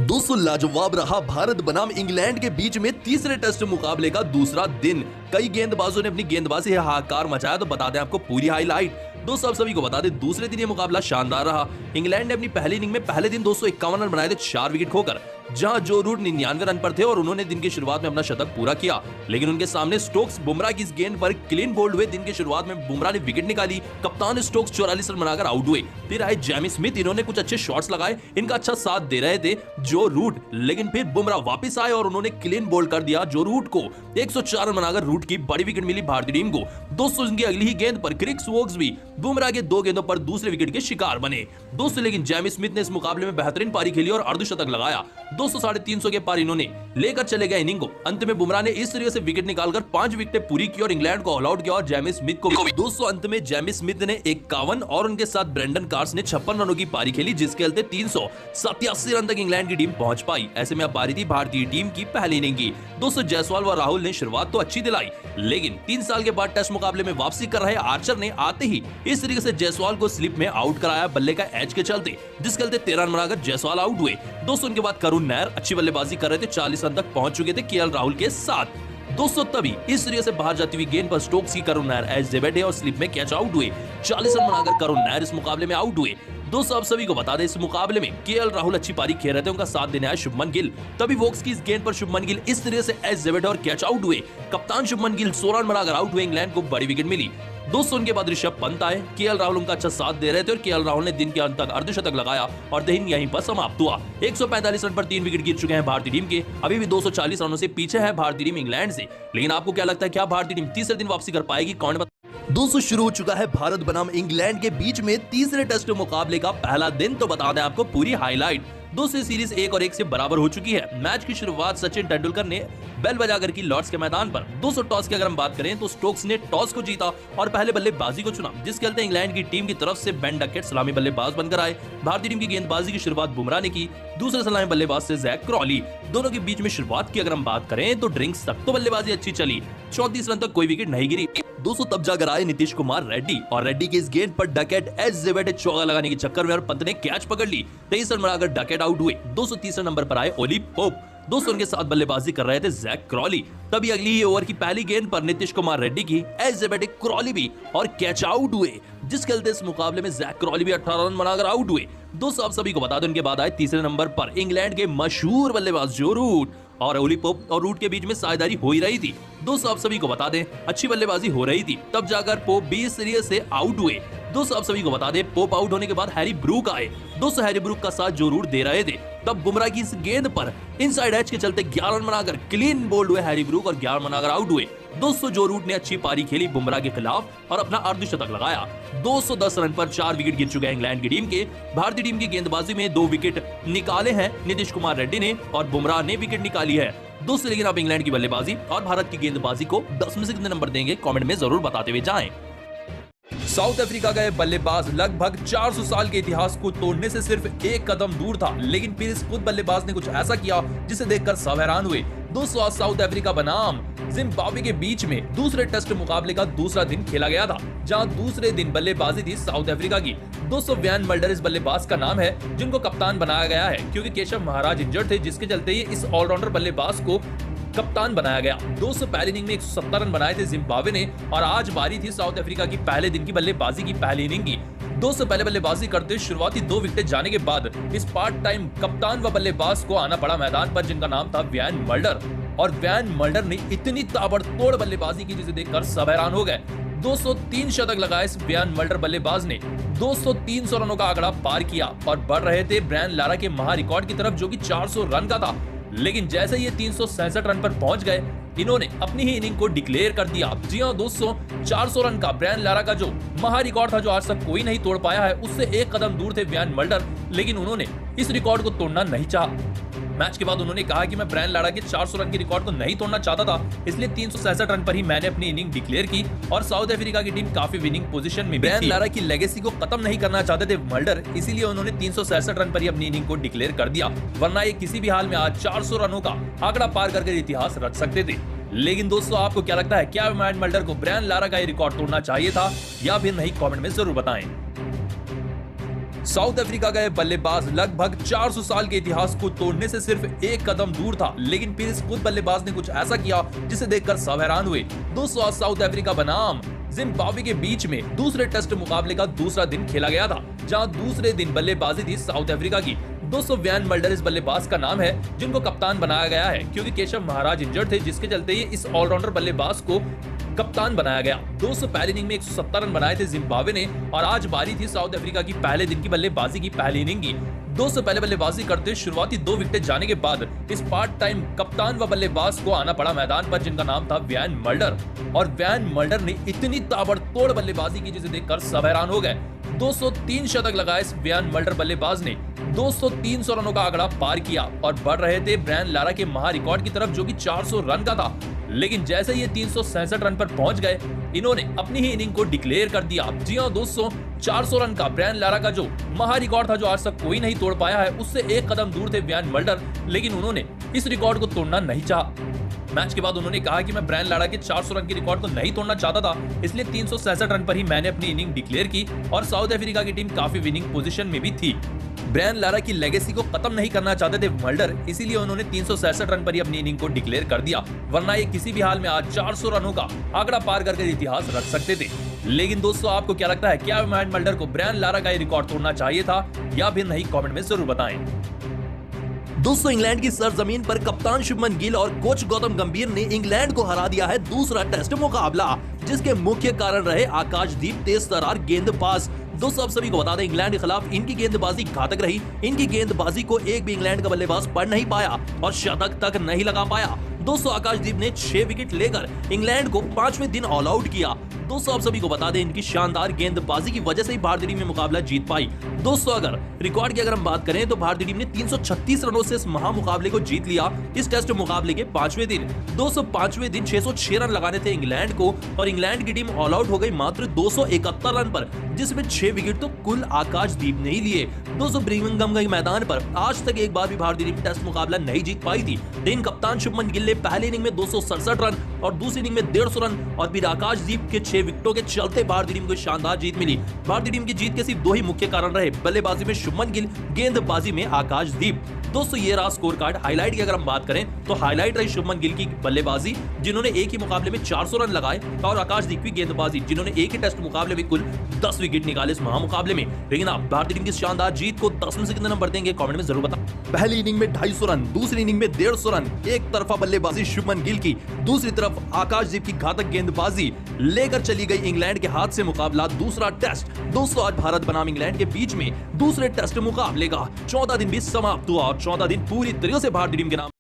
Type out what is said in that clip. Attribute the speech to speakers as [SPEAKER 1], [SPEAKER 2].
[SPEAKER 1] दोस्तों लाजवाब रहा भारत बनाम इंग्लैंड के बीच में तीसरे टेस्ट मुकाबले का दूसरा दिन। कई गेंदबाजों ने अपनी गेंदबाजी से हाहाकार मचाया, तो बता दें आपको पूरी हाईलाइट। दोस्तों आप सभी को बता दें दूसरे दिन ये मुकाबला शानदार रहा। इंग्लैंड ने अपनी पहली इनिंग में पहले दिन 251 रन बनाए थे 4 विकेट खोकर, जहां जो रूट 99 रन पर थे और उन्होंने दिन की शुरुआत में अपना शतक पूरा किया। लेकिन उनके सामने स्टोक्स बुमराह की इस गेंद पर क्लीन बोल्ड हुए। दिन की शुरुआत में बुमराह ने विकेट निकाली, कप्तान स्टोक्स 44 रन बनाकर आउट हुए। फिर आए जेमी स्मिथ, इन्होंने कुछ अच्छे शॉट्स लगाए, इनका अच्छा साथ दे रहे थे जो रूट। लेकिन फिर बुमराह वापस आए और उन्होंने क्लीन बोल्ड कर दिया जो रूट को। 104 रन बनाकर रूट की बड़ी विकेट मिली भारतीय टीम को। दोस्तों इनकी अगली ही गेंद पर क्रिस वोक्स भी बुमराह के 2 गेंदों पर दूसरे विकेट के शिकार बने। दोस्तों लेकिन जेमी स्मिथ ने इस मुकाबले में बेहतरीन पारी खेली और अर्धशतक लगाया। 350 के पार इन्होंने लेकर चले गए इनिंग को। अंत में बुमराह ने इस तरीके से विकेट निकालकर 5 विकेटें पूरी की और इंग्लैंड को ऑल आउट किया और जेमी स्मिथ को भी। दोस्तों अंत में जेमी स्मिथ ने 51 और उनके साथ ब्रेंडन कार्स ने 56 रनों की पारी खेली, जिसके चलते 387 रन तक इंग्लैंड की टीम पहुंच पाई। ऐसे में अब बारी थी भारतीय टीम की पहली इनिंग की। दोस्तों जायसवाल व राहुल ने शुरुआत तो अच्छी दिलाई, लेकिन 3 साल के बाद टेस्ट मुकाबले में वापसी कर रहे आर्चर ने आते ही इस तरीके से जायसवाल को स्लिप में आउट कराया बल्ले का एज के चलते, जिसके चलते 13 रन बनाकर जायसवाल आउट हुए। दोस्तों उनके बाद करुण नायर अच्छी बल्लेबाजी कर रहे थे, 40 रन तक पहुंच चुके थे केएल राहुल के साथ। दोस्तों तभी इस तरीके से बाहर जाती हुई गेंद पर स्टोक्स की करुण नायर एज से बैठे और स्लिप में कैच आउट हुए। 40 रन बनाकर करुण नायर इस मुकाबले में आउट हुए। दोस्तों आप सभी को बता दें इस मुकाबले में केएल राहुल अच्छी पारी खेल रहे थे, उनका साथ देने आया शुभमन गिल। तभी वोक्स की इस गेंद पर शुभमन गिल इस तरीके से एज से बैठे और कैच आउट हुए। कप्तान शुभमन गिल 16 रन बनाकर आउट हुए, इंग्लैंड को बड़ी विकेट मिली। दोस्तों उनके बाद ऋषभ पंत आए, केएल राहुल उनका अच्छा साथ दे रहे थे और केएल राहुल ने दिन के अंत तक अर्धशतक लगाया और दिन यहीं पर समाप्त हुआ। 145 रन पर 3 विकेट गिर चुके हैं भारतीय टीम के। अभी भी 240 रनों से पीछे है भारतीय टीम इंग्लैंड से। लेकिन आपको क्या लगता है, क्या भारतीय टीम तीसरे दिन वापसी कर पाएगी? कौन बता। दोस्तों शुरू हो चुका है भारत बनाम इंग्लैंड के बीच में तीसरे टेस्ट मुकाबले का पहला दिन, तो बता दें आपको पूरी हाईलाइट। दोस्तों सीरीज 1 और 1 से बराबर हो चुकी है। मैच की शुरुआत सचिन तेंदुलकर ने बेल बजाकर की लॉर्ड्स के मैदान पर। 200 टॉस की अगर हम बात करें तो स्टोक्स ने टॉस को जीता और पहले बल्लेबाजी को चुना, जिसके चलते इंग्लैंड की टीम की तरफ से बेन डकेट सलामी बल्लेबाज बनकर आए। भारतीय टीम की गेंदबाजी की शुरुआत बुमराह ने की, दूसरे सलामी बल्लेबाज से जैक क्रॉली। दोनों के बीच में शुरुआत की अगर हम बात करें तो ड्रिंक्स तक तो बल्लेबाजी अच्छी चली, 34 रन तक कोई विकेट नहीं गिरी। दोस्तों तब जाकर आए नीतीश कुमार रेड्डी और रेड्डी की इस गेंद पर डकेट एज से बैठे चौका लगाने के चक्कर में और पंत ने कैच पकड़ ली। 23 रन बनाकर डकेट आउट हुए। 230 नंबर पर आए ओली पोप। दोस्तों उनके साथ बल्लेबाजी कर रहे थे जैक क्रॉली। तभी अगली ही ओवर की पहली गेंद पर नीतीश कुमार रेड्डी की एज से बैठे क्रॉली भी और कैच आउट हुए, जिसके चलते इस मुकाबले में जैक क्रॉली भी 18 रन बनाकर आउट हुए। दोस्तों आप सभी को बता दें उनके बाद आए तीसरे नंबर पर इंग्लैंड के मशहूर बल्लेबाज जो रूट और ओली पोप, और रूट के बीच में साझेदारी हो ही रही थी। दोस्तों आप सभी को बता दें अच्छी बल्लेबाजी हो रही थी, तब जाकर पोप 20 सीरीज से आउट हुए। दोस्तों आप सभी को बता दें पोप आउट होने के बाद हैरी ब्रूक आए। दोस्तों हैरी ब्रूक का साथ जो रूट दे रहे थे, तब बुमराह की इस गेंद पर इनसाइड एज के चलते 11 रन बनाकर क्लीन बोल्ड हुए हैरी ब्रूक और 11 रन बनाकर आउट हुए। दोस्तों जो रूट ने अच्छी पारी खेली बुमराह के खिलाफ और अपना अर्धशतक लगाया। 210 रन पर 4 विकेट गिर चुके हैं इंग्लैंड की टीम के। भारतीय टीम की गेंदबाजी में 2 विकेट निकाले हैं नीतीश कुमार रेड्डी ने और बुमराह ने विकेट निकाली है। दोस्तों लेकिन आप इंग्लैंड की बल्लेबाजी और भारत की गेंदबाजी को 10 में से कितने नंबर देंगे, कमेंट में जरूर बताते हुए जाएं। साउथ अफ्रीका का यह बल्लेबाज लगभग 400 साल के इतिहास को तोड़ने से सिर्फ एक कदम दूर था, लेकिन फिर इस खुद बल्लेबाज ने कुछ ऐसा किया जिसे देखकर सब हैरान हुए। दोस्तों आज साउथ अफ्रीका बनाम जिम्बाब्वे के बीच में दूसरे टेस्ट मुकाबले का दूसरा दिन खेला गया था, जहां दूसरे दिन बल्लेबाजी थी साउथ अफ्रीका की। दोस्तों वैन मल्डर इस बल्लेबाज का नाम है जिनको कप्तान बनाया गया है, क्योंकि केशव महाराज इंजर्ड थे, जिसके चलते ही इस ऑलराउंडर बल्लेबाज को कप्तान बनाया गया। 200 पहली इनिंग में 170 रन बनाए थे जिम्बाब्वे ने और आज बारी थी साउथ अफ्रीका की पहले दिन की बल्लेबाजी की पहली इनिंग की। 200 पहले बल्लेबाजी करते शुरुआती 2 विकेट जाने के बाद इस पार्ट टाइम कप्तान व बल्लेबाज को आना पड़ा मैदान पर, जिनका नाम था वैन मल्डर। और वैन मल्डर ने इतनी ताबड़तोड़ बल्लेबाजी की जिसे देखकर सब हैरान हो गए। 203 शतक लगाए इस वैन मल्डर बल्लेबाज ने। 200-300 रनों का आंकड़ा पार किया और बढ़ रहे थे ब्रायन लारा के महा रिकॉर्ड की तरफ, जो कि 400 रन का था। लेकिन जैसे ये 367 रन पर पहुंच गए, इन्होंने अपनी ही इनिंग को डिक्लेयर कर दिया। जी हां दोस्तों, 400 रन का ब्रायन लारा का जो महा रिकॉर्ड था, जो आज तक कोई नहीं तोड़ पाया है, उससे एक कदम दूर थे वैन मल्डर, लेकिन उन्होंने इस रिकॉर्ड को तोड़ना नहीं चाहा। मैच के बाद उन्होंने कहा कि मैं ब्रायन लारा के 400 रन के रिकॉर्ड को नहीं तोड़ना चाहता था, इसलिए 367 रन पर ही मैंने अपनी इनिंग डिक्लेयर की और साउथ अफ्रीका की टीम काफी विनिंग पोजीशन में। ब्रायन लारा की लेगेसी को खत्म नहीं करना चाहते थे मल्डर, इसीलिए उन्होंने 367 रन पर ही अपनी इनिंग को डिक्लेयर कर दिया, वरना ये किसी भी हाल में आज 400 रनों का आंकड़ा पार करके इतिहास रच सकते थे। लेकिन दोस्तों आपको क्या लगता है, क्या वैन मल्डर को ब्रायन लारा का ये रिकॉर्ड तोड़ना चाहिए था या फिर नहीं? कमेंट में जरूर बताएं। साउथ अफ्रीका का यह बल्लेबाज लगभग 400 साल के इतिहास को तोड़ने से सिर्फ एक कदम दूर था, लेकिन फिर इस खुद बल्लेबाज ने कुछ ऐसा किया जिसे देखकर सब हैरान हुए। दोस्तों, आज साउथ अफ्रीका बनाम जिम्बाब्वे के बीच में दूसरे टेस्ट मुकाबले का दूसरा दिन खेला गया था, जहां दूसरे दिन बल्लेबाजी थी साउथ अफ्रीका की। दोस्तों, वैन मल्डर इस बल्लेबाज का नाम है जिनको कप्तान बनाया गया है, क्योंकि केशव महाराज इंजर्ड थे, जिसके चलते ही इस ऑलराउंडर बल्लेबाज को कप्तान बनाया गया। दोस्तों, पहली इनिंग में 170 रन बनाए थे जिम्बाब्वे ने, और आज बारी थी साउथ अफ्रीका की पहले दिन की बल्लेबाजी की पहली इनिंग की। दोस्तों, पहले बल्लेबाजी करते शुरुआती 2 विकेट जाने के बाद इस पार्ट टाइम कप्तान व बल्लेबाज को आना पड़ा मैदान पर, जिनका नाम था वैन मल्डर। और वैन मल्डर ने इतनी ताबड़तोड़ बल्लेबाजी की जिसे देखकर सब हैरान हो गए। 203 शतक लगाए इस वैन मल्डर बल्लेबाज ने, 300 रनों का आंकड़ा पार किया और बढ़ रहे थे ब्रायन लारा के महा रिकॉर्ड की तरफ, जो कि 400 रन का था। लेकिन जैसे ये 367 रन पर पहुंच गए, इन्होंने अपनी ही इनिंग को डिक्लेयर कर दिया। जी हां दोस्तों, 400 रन का ब्रायन लारा का जो महा रिकॉर्ड था, जो आज तक कोई नहीं तोड़ पाया है, उससे एक कदम दूर थे वैन मल्डर, लेकिन उन्होंने इस रिकॉर्ड को तोड़ना नहीं चाहा। मैच के बाद उन्होंने कहा कि मैं ब्रायन लारा के 400 रन के रिकॉर्ड को नहीं तोड़ना चाहता था, इसलिए 367 रन पर ही मैंने अपनी इनिंग डिक्लेयर की, और साउथ अफ्रीका की टीम काफी विनिंग पोजीशन में भी थी। ब्रायन लारा की लेगेसी को खत्म नहीं करना चाहते थे मल्डर, इसीलिए उन्होंने 367 रन पर ही अपनी इनिंग को डिक्लेयर कर दिया, वरना ये किसी भी हाल में आज 400 रनों का आंकड़ा पार करके इतिहास रख सकते थे। लेकिन दोस्तों, आपको क्या लगता है, क्या वैन मल्डर को ब्रायन लारा का ये रिकॉर्ड तोड़ना चाहिए था या फिर नहीं? कमेंट में जरूर बताएं। दोस्तों, इंग्लैंड की सरजमीन पर कप्तान शुभमन गिल और कोच गौतम गंभीर ने इंग्लैंड को हरा दिया है दूसरा टेस्ट मुकाबला, जिसके मुख्य कारण रहे आकाशदीप तेज तर्रार गेंदबाज। दोस्तों, आप सभी को बता दें, इंग्लैंड के खिलाफ इनकी गेंदबाजी घातक रही। इनकी गेंदबाजी को एक भी इंग्लैंड का बल्लेबाज पढ़ नहीं पाया और शतक तक नहीं लगा पाया। दोस्तों, आकाशदीप ने 6 विकेट लेकर इंग्लैंड को 5वें दिन ऑल आउट किया। दोस्तों, आप सभी को बता दें, इनकी शानदार गेंदबाजी की वजह से ही भारतीय टीम में मुकाबला जीत पाई। दोस्तों, अगर रिकॉर्ड की अगर हम बात करें तो भारतीय टीम ने 336 रनों से इस महामुकाबले को जीत लिया इस टेस्ट मुकाबले के 5वें दिन। दोस्तों, 5वें दिन 606 रन लगाने थे इंग्लैंड को, और इंग्लैंड की टीम ऑल आउट हो गई मात्र 271 रन पर, जिसमें 6 विकेट तो कुल आकाशदीप ने ही लिए। दोस्तों, ब्रिमिंघम के मैदान पर आज तक एक बार भी भारतीय टीम टेस्ट मुकाबला नहीं जीत पाई थी, लेकिन कप्तान शुभमन गिल ने पहली इनिंग में 267 रन और दूसरी इनिंग में 150 रन और फिर आकाशदीप के 6 विकेटों के चलते भारतीय टीम को शानदार जीत मिली। भारतीय टीम की जीत के सिर्फ 2 ही मुख्य कारण रहे, बल्लेबाजी में शुभमन गिल, गेंदबाजी में आकाशदीप। दोस्तों, ये रहा स्कोर कार्ड। हाईलाइट की अगर हम बात करें तो हाईलाइट रही शुभमन गिल की बल्लेबाजी, जिन्होंने एक ही मुकाबले में 400 रन लगाए, और आकाशदीप की गेंदबाजी, जिन्होंने एक ही टेस्ट मुकाबले में कुल 10 विकेट निकाले इस महामुकाबले में। लेकिन आप भारतीय टीम की शानदार जीत को 10 में से कितने नंबर देंगे? कमेंट में जरूर बताएं। पहली इनिंग में 250 रन, दूसरी इनिंग में 150 रन, एक तरफा बल्लेबाजी शुभमन गिल की, दूसरी तरफ आकाशदीप की घातक गेंदबाजी लेकर चली गई इंग्लैंड के हाथ से मुकाबला दूसरा टेस्ट। दोस्तों, आज भारत बनाम इंग्लैंड के बीच में दूसरे टेस्ट मुकाबले का 14 दिन भी समाप्त हुआ और 14 दिन पूरी तरह से भारतीय टीम के नाम